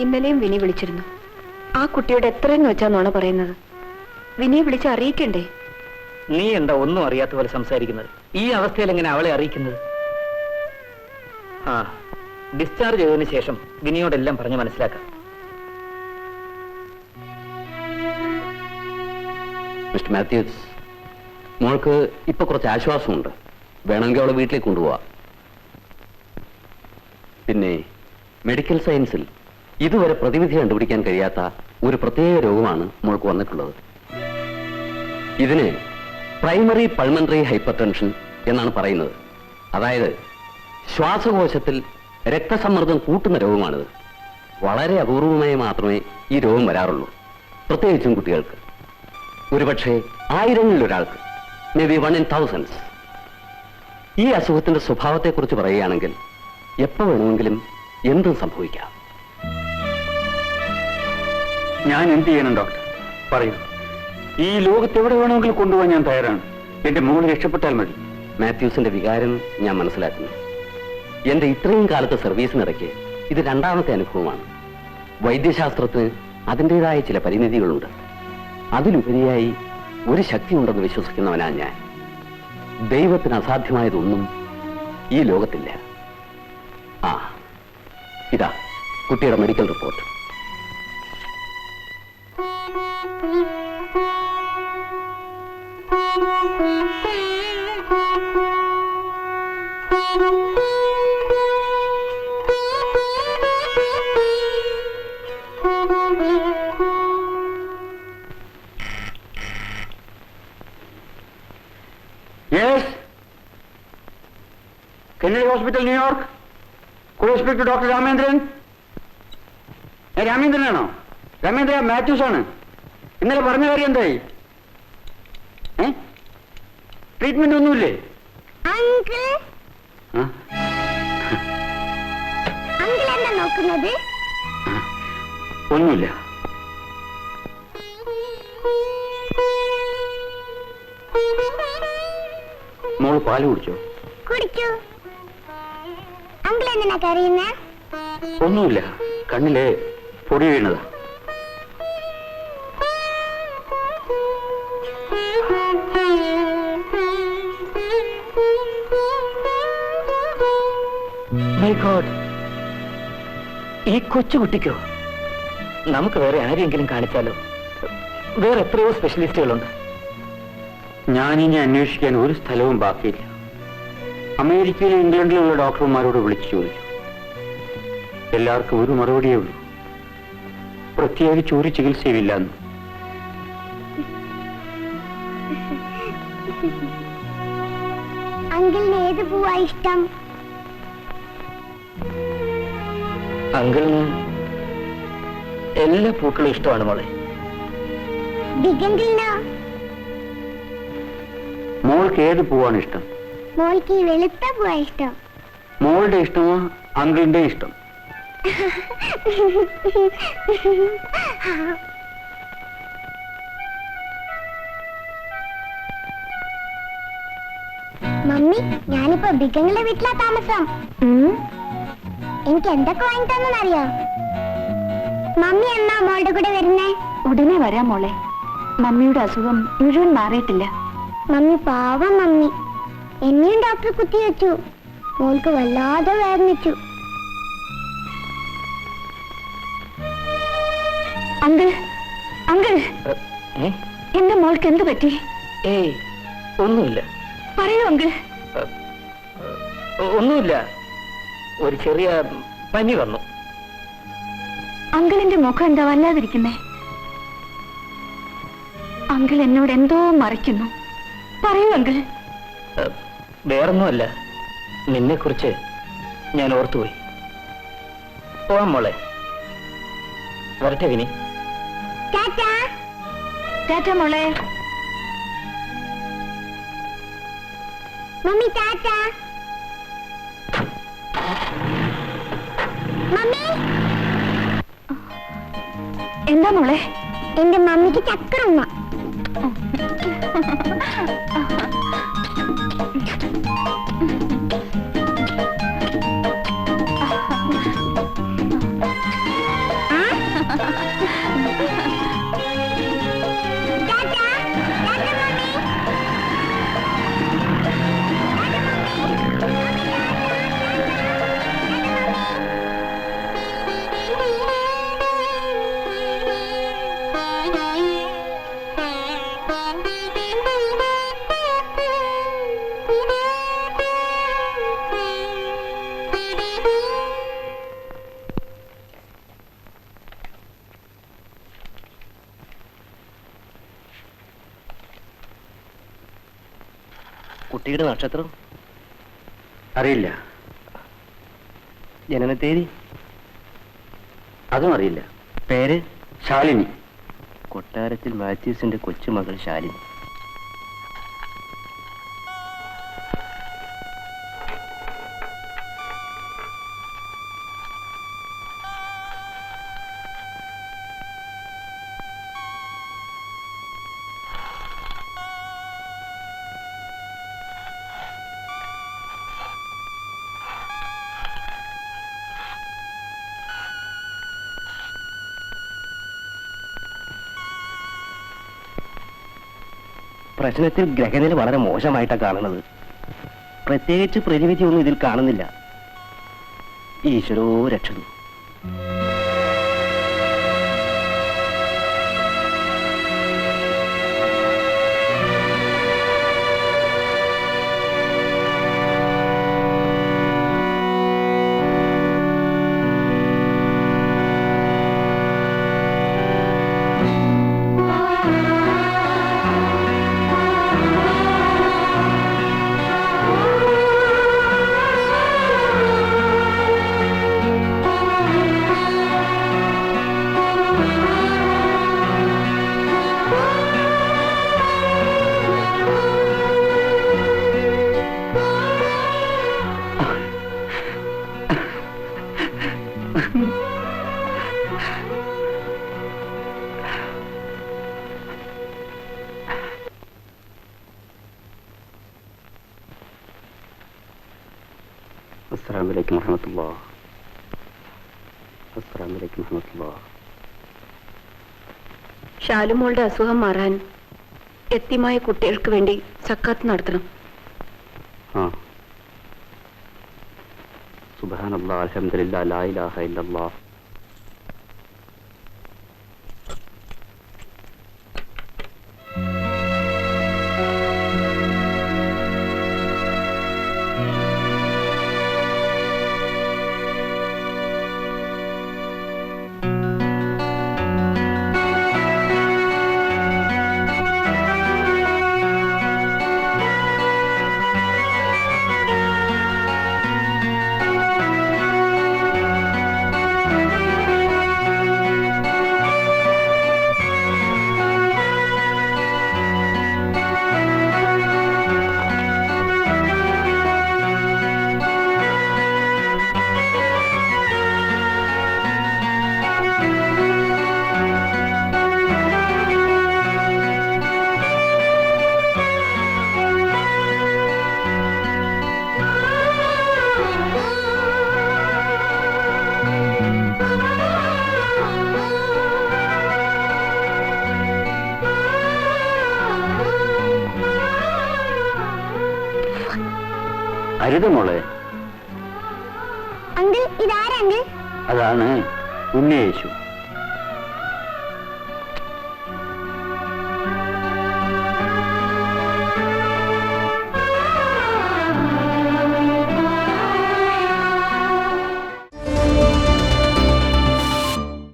ഇന്നലെയും വിനി വിളിച്ചിരുന്നു. ആ കുട്ടിയോട് എത്രയെന്ന് വെച്ചാ നോണ പറയുന്നത്? വിനിയെ വിളിച്ച് അറിയിക്കണ്ടേ? നീ എന്താ ഒന്നും അറിയാത്ത പോലെ സംസാരിക്കുന്നത്? ഈ അവസ്ഥയിൽ എങ്ങനെ അവളെ അറിയിക്കുന്നത്? ആ, ഡിസ്ചാർജ് ചെയ്തതിനു ശേഷം വിനിയോടെല്ലാം പറഞ്ഞ് മനസ്സിലാക്കാം. മിസ്റ്റർ മാത്യൂസ്, മോൾക്ക് ഇപ്പൊ കുറച്ച് ആശ്വാസമുണ്ട്. വേണമെങ്കിൽ അവളെ വീട്ടിലേക്ക് കൊണ്ടുപോവാം. പിന്നെ മെഡിക്കൽ സയൻസിൽ ഇതുവരെ പ്രതിവിധി കണ്ടുപിടിക്കാൻ കഴിയാത്ത ഒരു പ്രത്യേക രോഗമാണ് മോൾക്ക് വന്നിട്ടുള്ളത്. ഇതിന് പ്രൈമറി പൾമണറി ഹൈപ്പർടെൻഷൻ എന്നാണ് പറയുന്നത്. അതായത് ശ്വാസകോശത്തിൽ രക്തസമ്മർദ്ദം കൂട്ടുന്ന രോഗമാണിത്. വളരെ അപൂർവമായി മാത്രമേ ഈ രോഗം വരാറുള്ളൂ, പ്രത്യേകിച്ചും കുട്ടികൾക്ക്. ഒരുപക്ഷെ 1000-ൽ ഒരാൾക്ക്, മേ ബി 1 in thousands. ഈ അസുഖത്തിന്റെ സ്വഭാവത്തെക്കുറിച്ച് പറയുകയാണെങ്കിൽ എപ്പോ വേണമെങ്കിലും എന്തും സംഭവിക്കാം. ഞാൻ എന്ത് ചെയ്യണം ഡോക്ടർ? പറയൂ. ഈ ലോകത്ത് എവിടെ വേണമെങ്കിലും കൊണ്ടുപോകാൻ ഞാൻ തയ്യാറാണ്. എന്റെ മോള് രക്ഷപ്പെട്ടാൽ മതി. മാത്യൂസിന്റെ വികാരം ഞാൻ മനസ്സിലാക്കുന്നു. എന്റെ ഇത്രയും കാലത്തെ സർവീസിനിടയ്ക്ക് ഇത് 2ാമത്തെ അനുഭവമാണ്. വൈദ്യശാസ്ത്രത്തിന് അതിൻ്റെതായ ചില പരിമിതികളുണ്ട്. അതിലുപരിയായി ഒരു ശക്തി ഉണ്ടെന്ന് വിശ്വസിക്കുന്നവനാണ് ഞാൻ. ദൈവത്തിന് അസാധ്യമായതൊന്നും ഈ ലോകത്തില്ല. ആ, ഇതാ കുട്ടിയുടെ medical report. Yes? Kennedy Hospital, New York. Could I speak to Dr. Ramendran? രാമേന്ദ്രനാണോ? രാമേന്ദ്ര മാത്യൂസ് ആണ്. ഇന്നലെ പറഞ്ഞ കാര്യം എന്തായി? ട്രീറ്റ്മെന്റ് ഒന്നുമില്ലേ? ഒന്നുമില്ല. മോള് പാല് കുടിച്ചോ? കുടിച്ചു. അങ്കിൾ എന്തിനാ കരയുന്നേ? ഒന്നുമില്ല, കണ്ണിലെ പൊടി വീണതാ. മൈ ഗോഡ്, ഈ കൊച്ചുകുട്ടിക്കോ? നമുക്ക് വേറെ ആരെയെങ്കിലും കാണിച്ചാലോ? വേറെ എത്രയോ സ്പെഷ്യലിസ്റ്റുകളുണ്ട്. ഞാനിനി അന്വേഷിക്കാൻ ഒരു സ്ഥലവും ബാക്കിയില്ല. അമേരിക്കയിലും ഇംഗ്ലണ്ടിലുള്ള ഡോക്ടർമാരോട് വിളിച്ചു ചോദിച്ചു. എല്ലാവർക്കും ഒരു മറുപടിയേ ഉള്ളൂ, പ്രത്യേകിച്ച് ഒരു ചികിത്സയുമില്ലെന്ന്. അങ്കിളിന് ഏത് പൂവാ ഇഷ്ടം? അങ്കിളിന് എല്ലാ പൂക്കളും ഇഷ്ടമാണ് മോളെ. ദിഗന്തിനോ? മോൾക്ക് ഏത് പൂവാണ് ഇഷ്ടം? മോൾക്ക് ഈ വെളുത്ത പൂവാ ഇഷ്ടം. മോളുടെ ഇഷ്ടമോ അങ്കിളിന്റെ ഇഷ്ടം? മമ്മി, ഞാനിപ്പോ ബിഗങ്ങളുടെ വീട്ടിലാ താമസം. എനിക്ക് എന്തൊക്കെ വാങ്ങി തന്നറിയോ? മമ്മി എന്നാ മോളുടെ കൂടെ വരുന്നേ? ഉടനെ വരാം മോളെ. മമ്മിയുടെ അസുഖം മുഴുവൻ മാറിയിട്ടില്ല. മമ്മി പാവം മമ്മി. എന്നെയും ഡോക്ടർ കുത്തിവെച്ചു. മോൾക്ക് വല്ലാതെ വേദനിച്ചു. അങ്കിൾ, അങ്കിൾ, എന്റെ മോൾക്ക് എന്ത് പറ്റി? ഏയ്, ഒന്നുമില്ല. പറയൂ അങ്കിൾ. ഒന്നുമില്ല, ഒരു ചെറിയ പനി വന്നു. അങ്കിളിന്റെ മുഖം എന്താ വല്ലാതിരിക്കുന്നേ? അങ്കിൾ എന്നോട് എന്തോ മറയ്ക്കുന്നു. പറയൂ അങ്കിൾ. വേറൊന്നുമല്ല, നിന്നെ കുറിച്ച് ഞാൻ ഓർത്തുപോയി. പോവാം മോളെ. വരട്ടെ വിനി. ടാറ്റ മോളെ. മമ്മി ടാറ്റ. മമ്മി, എന്താ മോളെ? എന്റെ മമ്മിക്ക് ചക്കരമ്മ. കുട്ടിയുടെ നക്ഷത്രം അറിയില്ല. ജനനത്തേതി അതും അറിയില്ല. പേര് ശാലിനി. കൊട്ടാരത്തിൽ മാത്യൂസിന്റെ കൊച്ചുമകൾ ശാലിനി. പ്രശ്നത്തിൽ ഗ്രഹനില വളരെ മോശമായിട്ടാണ് കാണുന്നത്. പ്രത്യേകിച്ച് പ്രതിവിധി ഒന്നും ഇതിൽ കാണുന്നില്ല. ഈശ്വരോ രക്ഷതു. അസ്സലാമു അലൈക്കും വറഹ്മത്തുള്ളാഹി. അസ്സലാമു അലൈക്കും വറഹ്മത്തുള്ളാഹി. ഷാലുമോളുടെ അസുഖം മാറാൻ എത്തിമായ കുട്ടികൾക്ക് വേണ്ടി സക്കാത്ത് നടത്തണം. ആ. സുബ്ഹാനല്ലാഹ്, അൽഹംദുലില്ലാഹ്, ലാ ഇലാഹ ഇല്ലല്ലാഹ്. അരുത് മോളെ. അങ്കിൾ ഇതാരാ അങ്കിൾ? അതാണ് ഉണ്ണിയേശു.